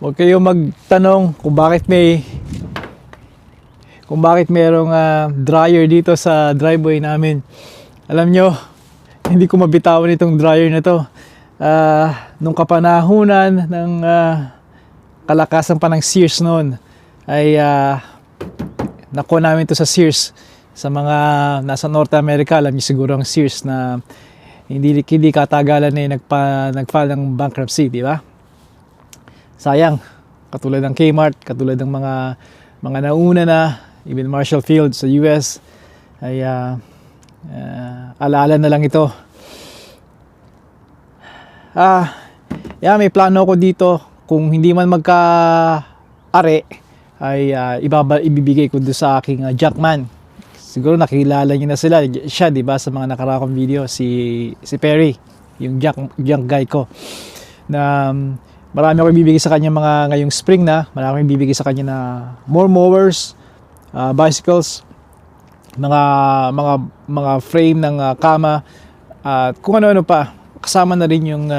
Huwag kayong magtanong kung bakit mayroong dryer dito sa driveway namin. Alam nyo, hindi ko mabitawan itong dryer na to. Nung kapanahunan ng kalakasan pa ng Sears noon, ay nakuha namin to sa Sears. Sa mga nasa North America, alam niyo siguro ang Sears na hindi katagalan nag-file ng bankruptcy, di ba? Sayang, katulad ng Kmart, katulad ng mga nauna na, even Marshall Field sa US, ay alaala na lang ito. May plano ko dito, kung hindi man magka-are, ay ibibigay ko doon sa aking Jackman. Siguro nakilala niyo na siya, di ba, sa mga nakarakong video, si Perry, yung junk guy ko, na marami ako ibibigay sa kanya ngayong spring na. Marami ako ibibigay sa kanya na more mowers, bicycles, mga frame ng kama, at kung ano-ano pa. Kasama na rin yung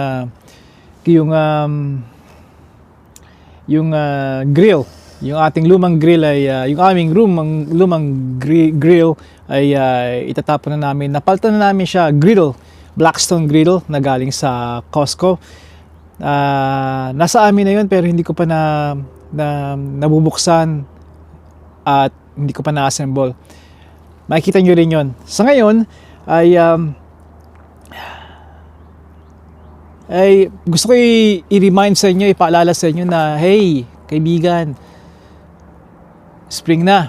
grill. Yung ating lumang grill ay yung aming lumang grill ay itatapon na namin. Napalitan na namin siya, griddle, Blackstone griddle na galing sa Costco. Nasa amin na yun, pero hindi ko pa nabubuksan at hindi ko pa na-assemble. Makikita nyo rin yun. Sa ngayon ay gusto ko i-remind sa inyo, ipaalala sa inyo na, hey, kaibigan, spring na.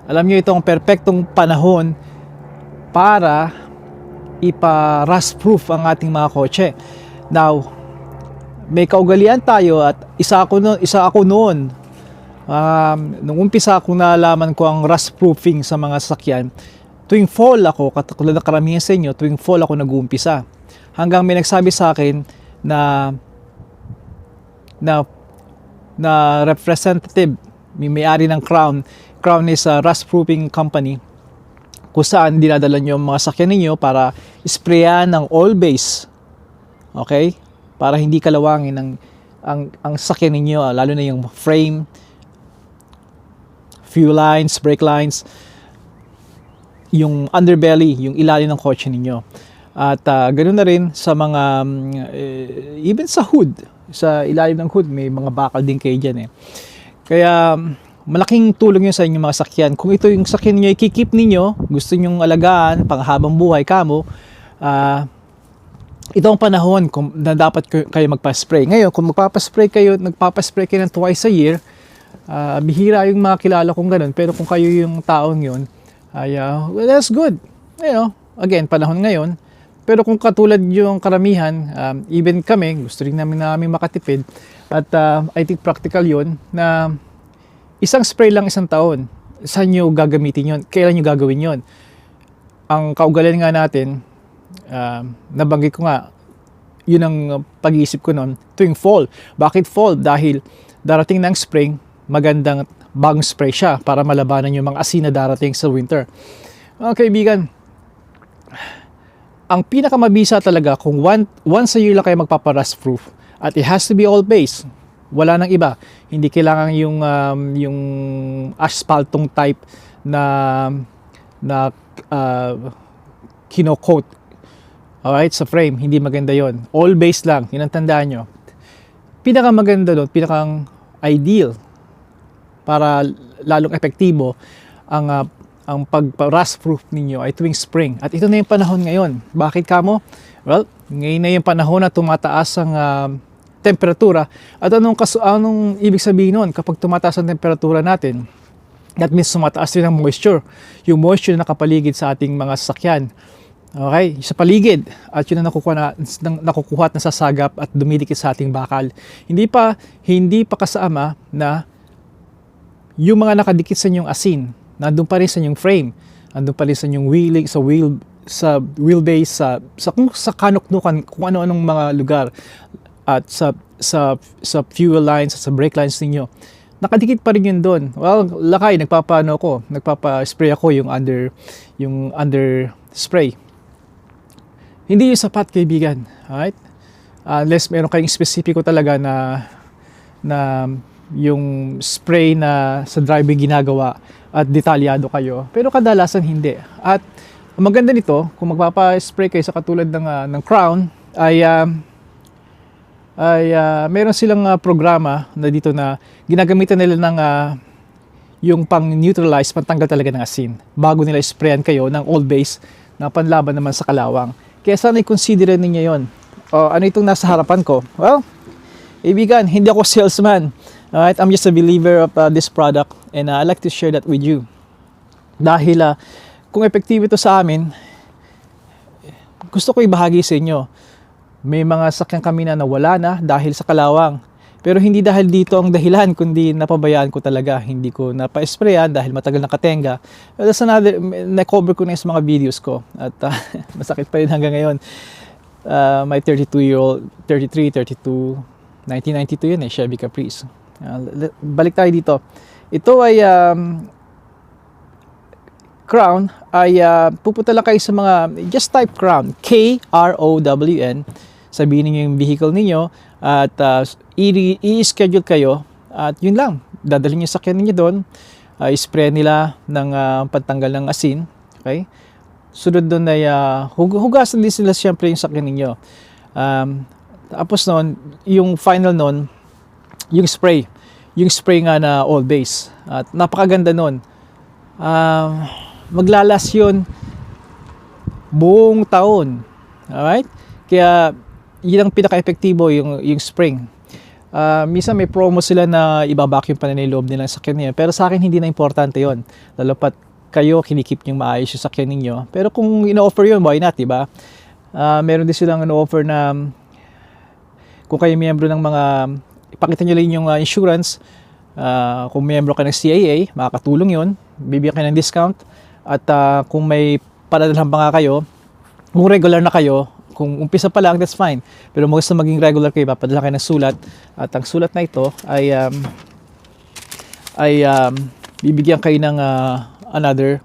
Alam nyo, ito ang perfectong panahon para ipa-rust proof ang ating mga kotse. Now, may kaugalian tayo at isa ako noon. Nung umpisa ko nalaman ko ang rust proofing sa mga sasakyan, tuwing fall ako, katulad ng karamihan sa inyo, tuwing fall ako nag-uumpisa. Hanggang may nagsabi sa akin na representative, may-ari ng Crown is a rust proofing company, kung saan dinadala nyo ang mga sakyan ninyo para sprayan ng oil base. Okay? Para hindi kalawangin ang sakyan ninyo, lalo na yung frame, fuel lines, brake lines, yung underbelly, yung ilalim ng kotse ninyo. At ganoon na rin sa mga even sa hood, sa ilalim ng hood may mga bakal din kayo dyan eh. Kaya malaking tulong yun sa inyong mga sakyan. Kung ito yung sakyan niyo i-keep ninyo, gusto nyong alagaan panghabang buhay kamo, ito ang panahon na dapat kayo magpa-spray. Ngayon, kung nagpapaspray kayo ng twice a year, bihira yung mga kilala kong ganun. Pero kung kayo yung taong yun, well, that's good. Again, panahon ngayon. Pero kung katulad yung karamihan, even kami, gusto rin namin makatipid. At I think practical yun, na isang spray lang isang taon. Saan nyo gagamitin yun? Kailan nyo gagawin yun? Ang kaugalian nga natin, nabanggit ko nga, yun ang pag-iisip ko noon, tuwing fall. Bakit fall? Dahil darating ng spring, magandang bagong spray siya para malabanan yung mga asin na darating sa winter. Mga kaibigan, ang pinakamabisa talaga kung once a year lang kayo magpapa-rust proof, at it has to be all base. Wala nang iba. Hindi kailangan yung asphaltong type na kino-coat. Alright, sa frame, hindi maganda yon. All base lang, yun ang tandaan nyo. Pinakamaganda doon, pinakang ideal para lalong epektibo ang pag-rust proof ninyo ay tuwing spring. At ito na yung panahon ngayon. Bakit kamo? Well, ngayon na yung panahon na tumataas ang temperatura. At anong ibig sabihin nun? Kapag tumataas ang temperatura natin, that means tumataas din ang moisture. Yung moisture na nakapaligid sa ating mga sasakyan. Okay? Sa paligid. At yun ang nakukuha at nasasagap at dumidikit sa ating bakal. Hindi pa kasama na yung mga nakadikit sa inyong asin, nandun pa rin sa inyong frame, nandun pa rin sa inyong wheeling, sa wheelbase, sa kanuknukan, kung ano-anong mga lugar, at sa fuel lines, sa brake lines ninyo. Nakadikit pa rin yun doon. Well, lakay, nagpapa-spray ako yung under spray. Hindi yung sapat, kaibigan. Alright? Unless meron kayong specifico talaga na yung spray na sa driving ginagawa at detalyado kayo. Pero kadalasan hindi. At ang maganda nito, kung magpapa-spray kayo sa katulad ng Crown, meron silang programa na dito na ginagamitan nila ng yung pang-neutralize, pantanggal talaga ng asin bago nila sprayan kayo ng oil base na panlaban naman sa kalawang. Kaya sana i-consider ninyo yon. Ano itong nasa harapan ko? Well, ibigan, hindi ako salesman. Alright, I'm just a believer of this product and I'd like to share that with you. Dahil kung epektibo ito sa amin, gusto ko ibahagi sa inyo. May mga sakyan kami na nawala na dahil sa kalawang. Pero hindi dahil dito ang dahilan, kundi napabayaan ko talaga. Hindi ko napa-sprayan dahil matagal nakatenga. That's another, na-cover ko na yung mga videos ko. At masakit pa rin hanggang ngayon. My 32-year-old, 33, 32, 1992 yun Chevy Caprice. Balik tayo dito. Ito ay Crown ay pupunta lang kayo sa mga, just type Crown, K-R-O-W-N, sabihin niyo yung vehicle niyo at i-schedule kayo at yun lang, dadalhin yung sakyan niyo doon, spray nila ng pantanggal ng asin, okay? Sunod doon ay hugasan din sila siyempre yung sakyan ninyo. Tapos noon, yung final noon, yung spray nga na all base. At napakaganda noon. Maglalas yun buong taon. Alright? Kaya yun ang pinaka-epektibo, yung spring. Minsan may promo sila na ibabacuum pa na yung loob nilang sakyan niya. Pero sa akin hindi na importante yon. Lalo pat kayo kinikip niyong maayos yung sakyan ninyo. Pero kung ino-offer yun, why not, diba? Meron din silang ino-offer na kung kayo miyembro ng mga, ipakita nyo lang yung insurance. Kung miyembro ka ng CAA, makakatulong yun. Bibigyan kayo ng discount. At kung may paradalhan pa nga kayo, kung regular na kayo, kung umpisa pa lang, that's fine. Pero gusto maging regular kayo, papadala kayo ng sulat. At ang sulat na ito ay bibigyan kayo ng another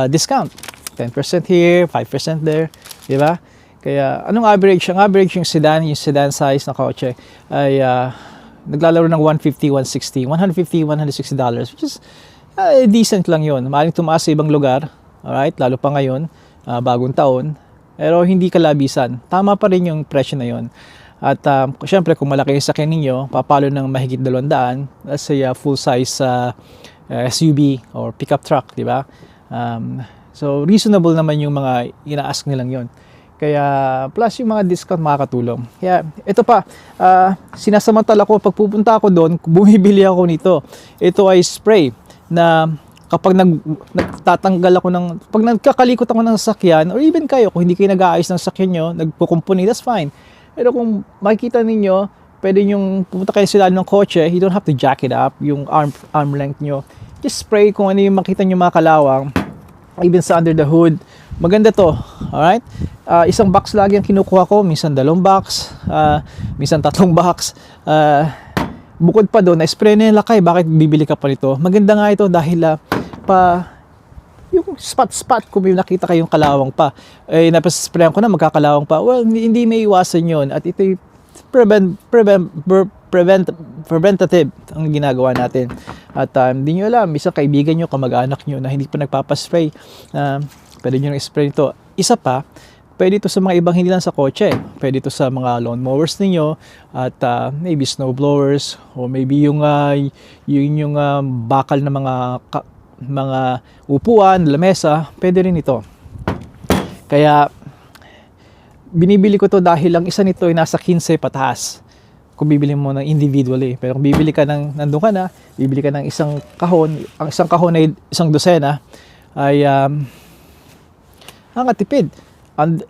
discount. 10% here, 5% there. Diba? Kaya anong average? Ang average yung sedan size na kotse ay naglalaro ng $150, $160, which is decent lang yun. Maaaring tumaas sa ibang lugar, alright, lalo pa ngayon, bagong taon, pero hindi kalabisan. Tama pa rin yung presyo na yun. At syempre, kung malaki yung sakyan ninyo, papalo ng mahigit 200, let's say full size SUV or pickup truck, di ba? So, reasonable naman yung mga ina-ask nilang yon. Kaya, plus yung mga discount makakatulong. Kaya, ito pa, sinasamantala ko, pag pupunta ako doon, bumibili ako nito. Ito ay spray na kapag nagtatanggal ako pag nagkakalikot ako ng sasakyan, or even kayo, kung hindi kayo nag-aayos ng sasakyan nyo, nagpukumpuni, that's fine. Pero kung makikita ninyo, pwede nyong pumunta kayo sa ilalim ng kotse, you don't have to jack it up, yung arm length nyo. Just spray kung ano yung makita nyo mga kalawang, even sa under the hood. Maganda to, alright? Isang box lagi ang kinukuha ko, minsan 2 box, minsan 3 box. Bukod pa doon, na-spray na yung lakay, bakit bibili ka pa nito? Maganda nga ito dahil yung spot kung may nakita kayong kalawang pa, napasprayan ko na magkakalawang pa, well, hindi may iwasan yun. At ito yung preventative ang ginagawa natin. At hindi nyo alam, isang kaibigan nyo, kamag-anak nyo na hindi pa nagpapaspray, pwede nyo spray ito. Isa pa, pwede ito sa mga ibang hindi lang sa kotse. Pwede ito sa mga lawn mowers ninyo at maybe snow blowers o maybe yung bakal na mga upuan, lamesa, pwede rin ito. Kaya binibili ko to dahil ang isa nito ay nasa 15 pataas. Kung bibili mo ng individually. Pero kung bibili ka nandun ka na, bibili ka ng isang kahon, ang isang kahon ay isang dosena, ay nakatipid.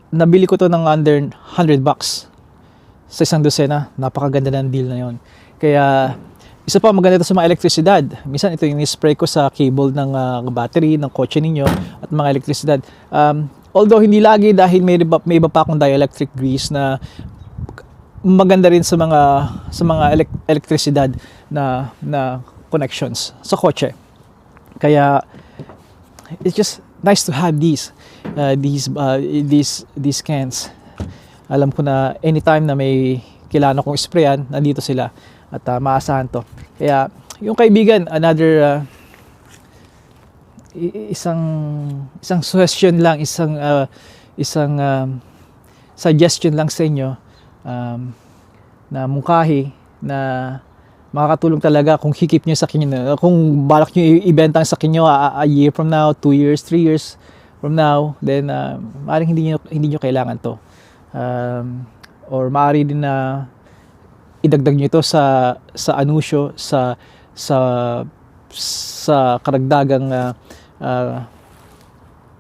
Nabili ko to ng under $100 sa isang dosena. Napakaganda ng deal na yon. Kaya isa pa maganda ito sa mga elektrisidad. Minsan ito yung spray ko sa cable ng battery ng kotse ninyo at mga elektrisidad. Although hindi lagi dahil may iba pa akong dielectric grease na maganda rin sa mga elektrisidad na connections sa kotse. Kaya it's just nice to have these cans. Alam ko na anytime na may kailangan kong sprayan, nandito sila at maasahan to. Kaya yung kaibigan, another isang suggestion lang, isang suggestion lang sa inyo, na mungkahi na makakatulong talaga kung hikip nyo sa kinyo. Kung balak nyo ibenta ang sa kinyo a year from now, 2 years, 3 years from now, then maaaring hindi nyo kailangan to. Or maaari din na idagdag nyo ito sa anusyo, sa karagdagang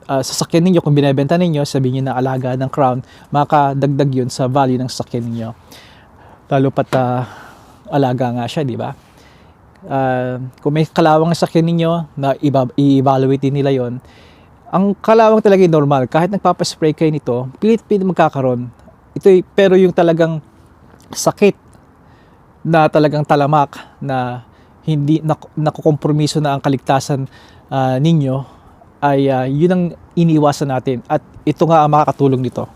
sasakyan ninyo. Kung binebenta ninyo, sabihin nyo na alaga ng Crown, makadagdag yun sa value ng sasakyan ninyo. Lalo pat alaga nga siya, di ba? Kung may kalawang sa sasakyan ninyo na i-evaluate nila yon, ang kalawang talaga normal. Kahit nagpapaspray kayo nito, pilit-pilit magkakaroon. Pero yung talagang sakit na talagang talamak na hindi nakukompromiso na ang kaligtasan ninyo, ay yun ang iniiwasan natin. At ito nga ang makakatulong nito.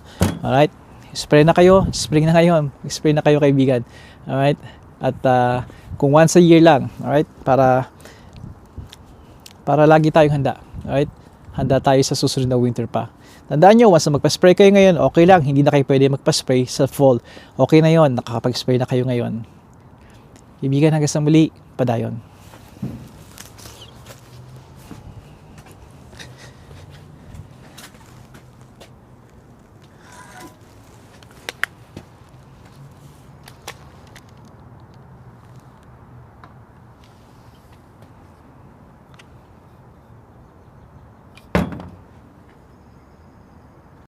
Alright? Spray na kayo ngayon. Spray na kayo, kaibigan. Alright? At kung once a year lang, alright? Para lagi tayong handa. Alright? Handa tayo sa susunod na winter pa. Tandaan nyo, once na magpa-spray kayo ngayon, okay lang. Hindi na kayo pwede magpa-spray sa fall. Okay na yon, nakakapag-spray na kayo ngayon. Kaibigan, hanggang sa muli, padayon.